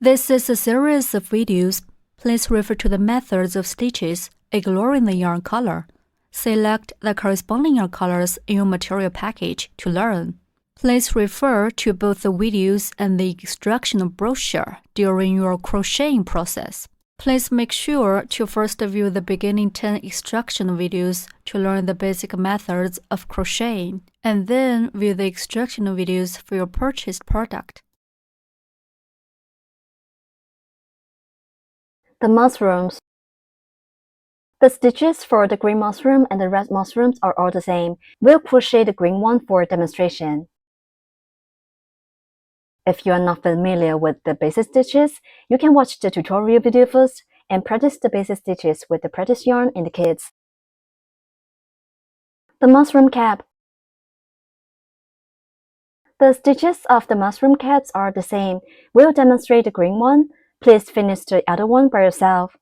This is a series of videos. Please refer to the methods of stitches, ignoring the yarn color. Select the corresponding yarn colors in your material package to learn. Please refer to both the videos and the instructional brochure during your crocheting process. Please make sure to first view the beginning 10 instructional videos to learn the basic methods of crocheting, and then view the instructional videos for your purchased product. The mushrooms. The stitches for the green mushroom and the red mushrooms are all the same. We'll crochet the green one for demonstration. If you are not familiar with the basic stitches, you can watch the tutorial video first and practice the basic stitches with the practice yarn in the kits. The mushroom cap. The stitches of the mushroom caps are the same. We'll demonstrate the green one. Please finish the other one by yourself.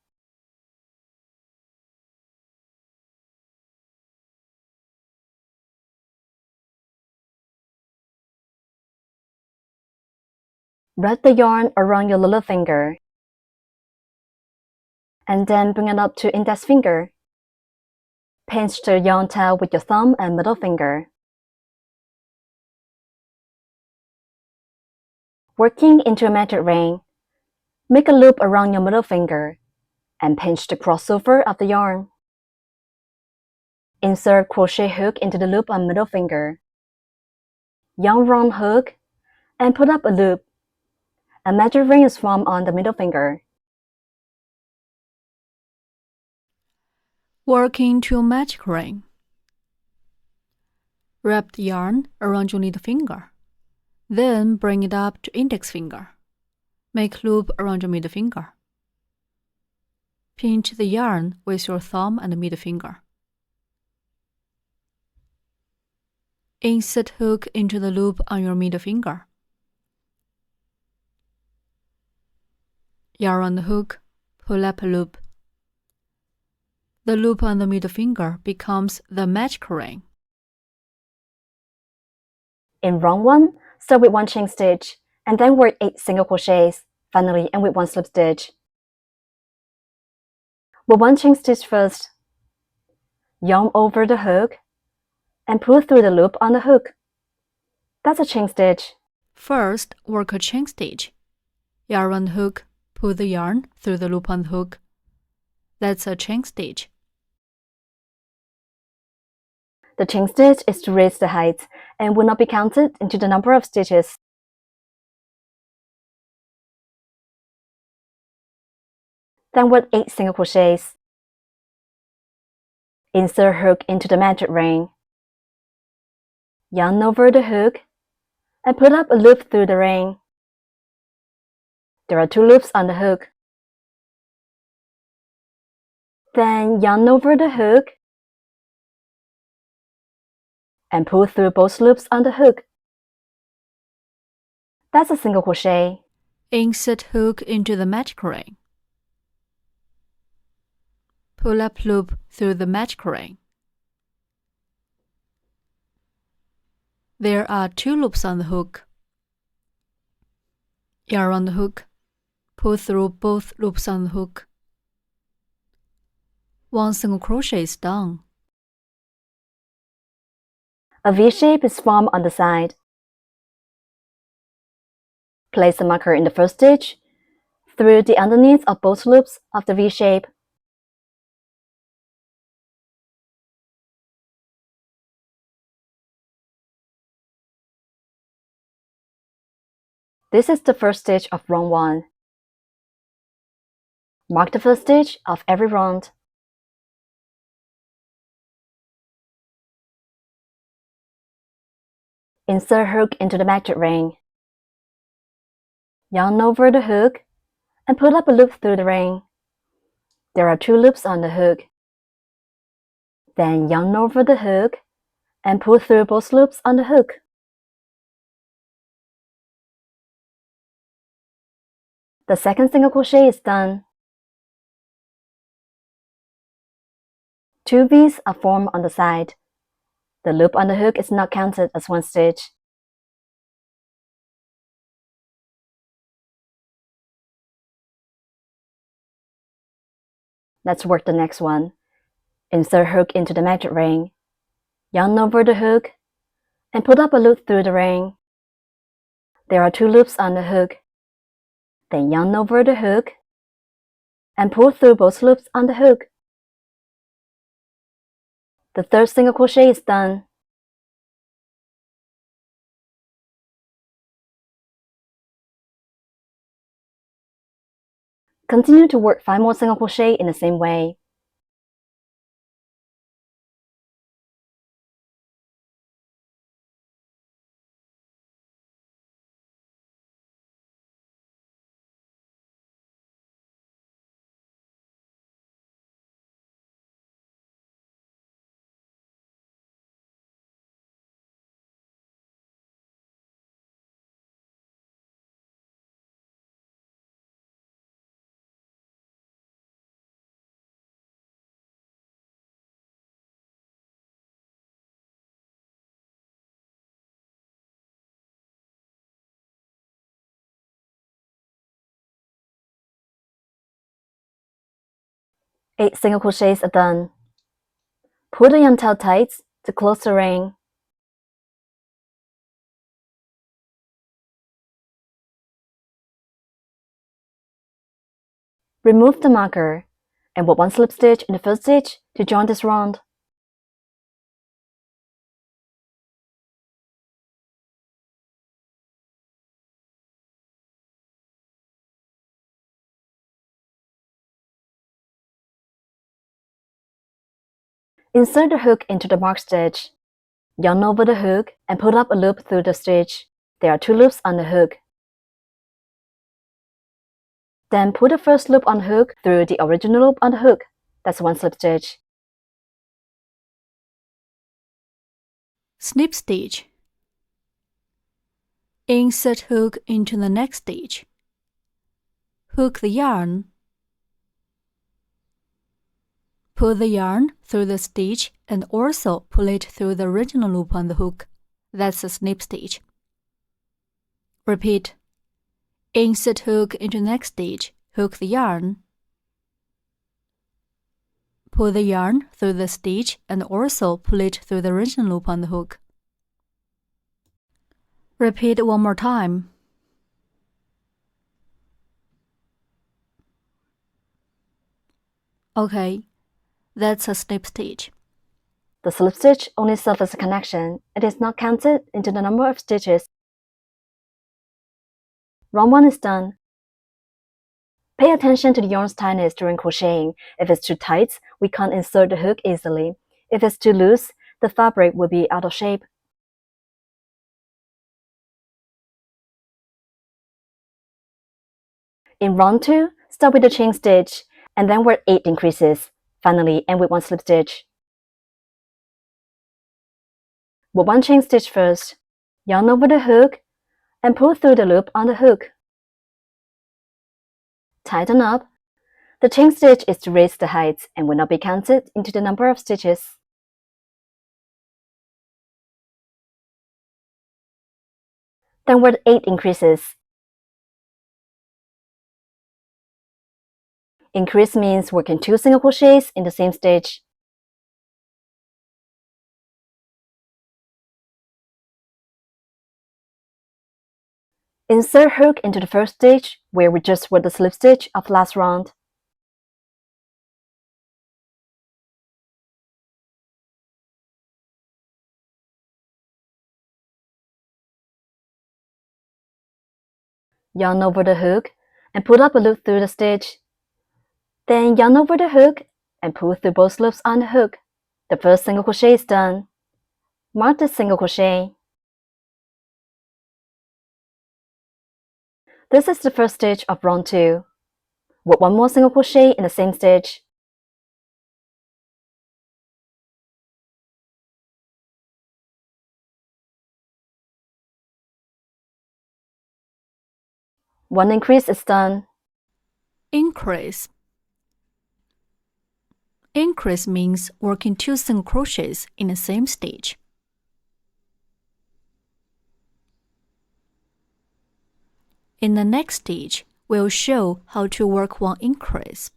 Wrap the yarn around your little finger, and then bring it up to index finger. Pinch the yarn tail with your thumb and middle finger. Working into a magic ring, make a loop around your middle finger and pinch the crossover of the yarn. Insert crochet hook into the loop on middle finger. Yarn round hook and put up a loop. A magic ring is formed on the middle finger. Work into a magic ring. Wrap the yarn around your little finger. Then bring it up to index finger. Make loop around your middle finger. Pinch the yarn with your thumb and middle finger. Insert hook into the loop on your middle finger. Yarn on the hook, pull up a loop. The loop on the middle finger becomes the magic ring. In round 1, start with 1 chain stitch, and then work 8 single crochets, finally end with 1 slip stitch. With 1 chain stitch first, yarn over the hook, and pull through the loop on the hook. That's a chain stitch. First, work a chain stitch. Yarn on the hook, pull the yarn through the loop on the hook. That's a chain stitch. The chain stitch is to raise the height and will not be counted into the number of stitches. Then work 8 single crochets. Insert hook into the magic ring. Yarn over the hook and put up a loop through the ring. There are 2 loops on the hook. Then yarn over the hook and pull through both loops on the hook. That's a single crochet. Insert hook into the magic ring. Pull up loop through the magic ring. There are 2 loops on the hook. Yarn on the hook, pull through both loops on the hook. 1 single crochet is done. A V shape is formed on the side. Place a marker in the first stitch through the underneath of both loops of the V shape. This is the first stitch of round 1. Mark the first stitch of every round. Insert hook into the magic ring. Yarn over the hook and put up a loop through the ring. There are 2 loops on the hook. Then yarn over the hook and pull through both loops on the hook. The second single crochet is done. 2 V's are formed on the side. The loop on the hook is not counted as 1 stitch. Let's work the next one. Insert hook into the magic ring, yarn over the hook, and put up a loop through the ring. There are 2 loops on the hook. Then yarn over the hook, and pull through both loops on the hook. The 3rd single crochet is done. Continue to work 5 more single crochet in the same way. Eight single crochets are done. Pull the yarn tail tight to close the ring. Remove the marker and put 1 slip stitch in the first stitch to join this round. Insert the hook into the marked stitch. Yarn over the hook and put up a loop through the stitch. There are 2 loops on the hook. Then put the first loop on the hook through the original loop on the hook. That's 1 slip stitch. Snip stitch. Insert hook into the next stitch. Hook the yarn. Pull the yarn through the stitch and also pull it through the original loop on the hook. That's a snip stitch. Repeat. Insert hook into next stitch. Hook the yarn. Pull the yarn through the stitch and also pull it through the original loop on the hook. Repeat 1 more time. Okay, that's a snip stitch. The slip stitch only serves as a connection. It is not counted into the number of stitches. Round 1 is done. Pay attention to the yarn's tightness during crocheting. If it's too tight, we can't insert the hook easily. If it's too loose, the fabric will be out of shape. In round 2, start with the chain stitch, and then work 8 increases. Finally, end with 1 slip stitch. Work 1 chain stitch first, yarn over the hook, and pull through the loop on the hook. Tighten up. The chain stitch is to raise the height and will not be counted into the number of stitches. Then work 8 increases. Increase means working 2 single crochets in the same stitch. Insert hook into the first stitch where we just worked the slip stitch of last round. Yarn over the hook and put up a loop through the stitch. Then yarn over the hook and pull through both loops on the hook. The first single crochet is done. Mark the single crochet. This is the first stitch of round 2. Work 1 more single crochet in the same stitch. One increase is done. Increase. Increase means working 2 single crochets in the same stitch. In the next stitch, we'll show how to work 1 increase.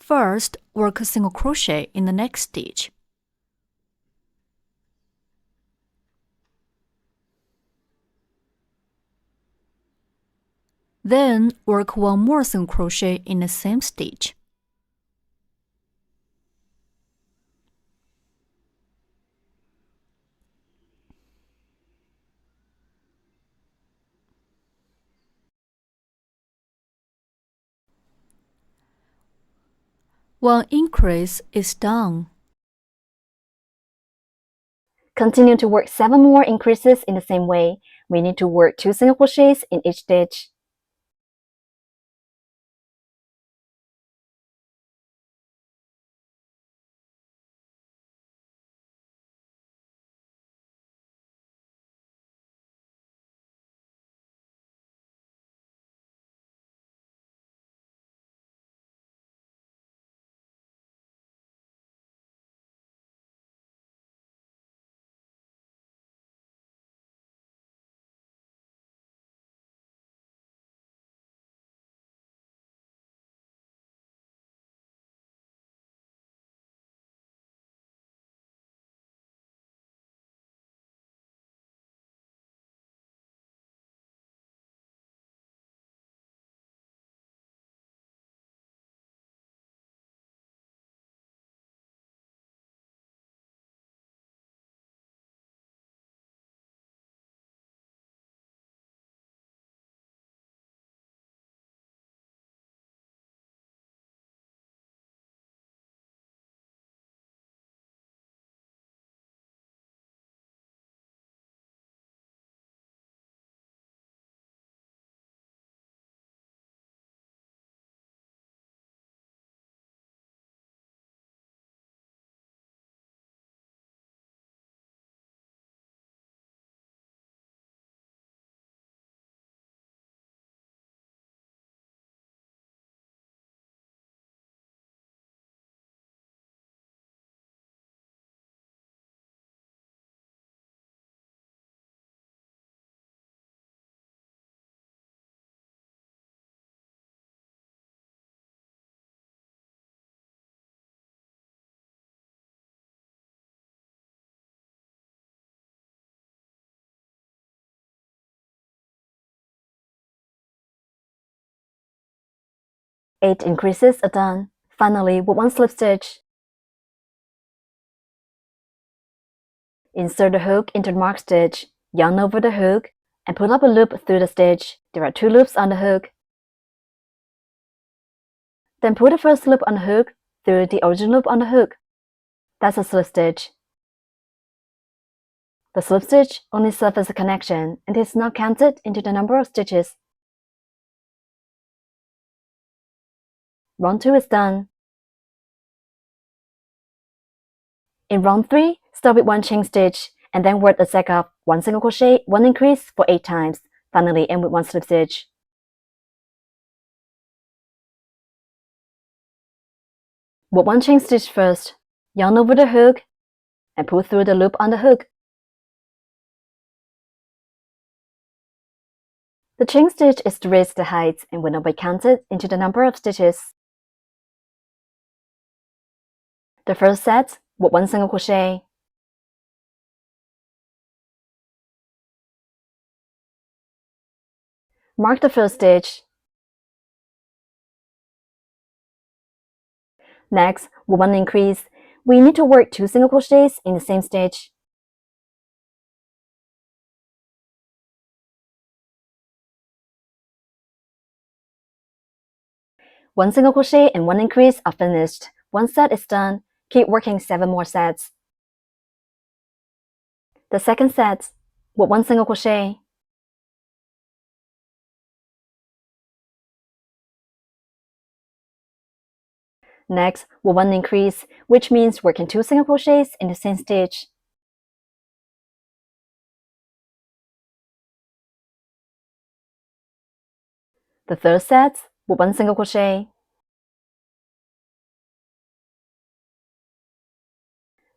First, work a single crochet in the next stitch. Then, work one more single crochet in the same stitch. One increase is done. Continue to work 7 more increases in the same way. We need to work 2 single crochets in each stitch. Eight increases are done. Finally, with one slip stitch. Insert the hook into the marked stitch, yarn over the hook, and pull up a loop through the stitch. There are 2 loops on the hook. Then pull the first loop on the hook through the original loop on the hook. That's a slip stitch. The slip stitch only serves as a connection and is not counted into the number of stitches. Round 2 is done. In round 3, start with 1 chain stitch and then work a set of 1 single crochet, 1 increase for 8 times. Finally, end with 1 slip stitch. Work 1 chain stitch first, yarn over the hook, and pull through the loop on the hook. The chain stitch is to raise the height and will not be counted into the number of stitches. The first set, work 1 single crochet. Mark the first stitch. Next, with 1 increase, we need to work 2 single crochets in the same stitch. One single crochet and 1 increase are finished. One set is done. Keep working 7 more sets. The second set, with 1 single crochet. Next, with 1 increase, which means working 2 single crochets in the same stitch. The third set, with 1 single crochet.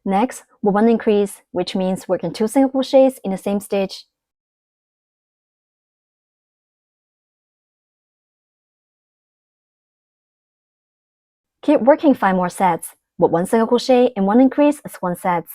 Next, with 1 increase, which means working 2 single crochets in the same stitch. Keep working 5 more sets, with 1 single crochet and 1 increase as 1 set.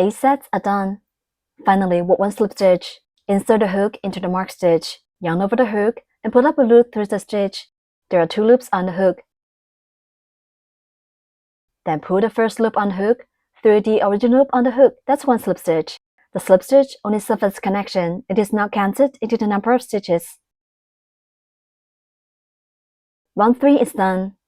Eight sets are done. Finally, with 1 slip stitch, insert the hook into the marked stitch, yarn over the hook, and put up a loop through the stitch. There are 2 loops on the hook. Then pull the first loop on the hook through the original loop on the hook. That's 1 slip stitch. The slip stitch only serves as connection. It is not counted into the number of stitches. Round 3 is done.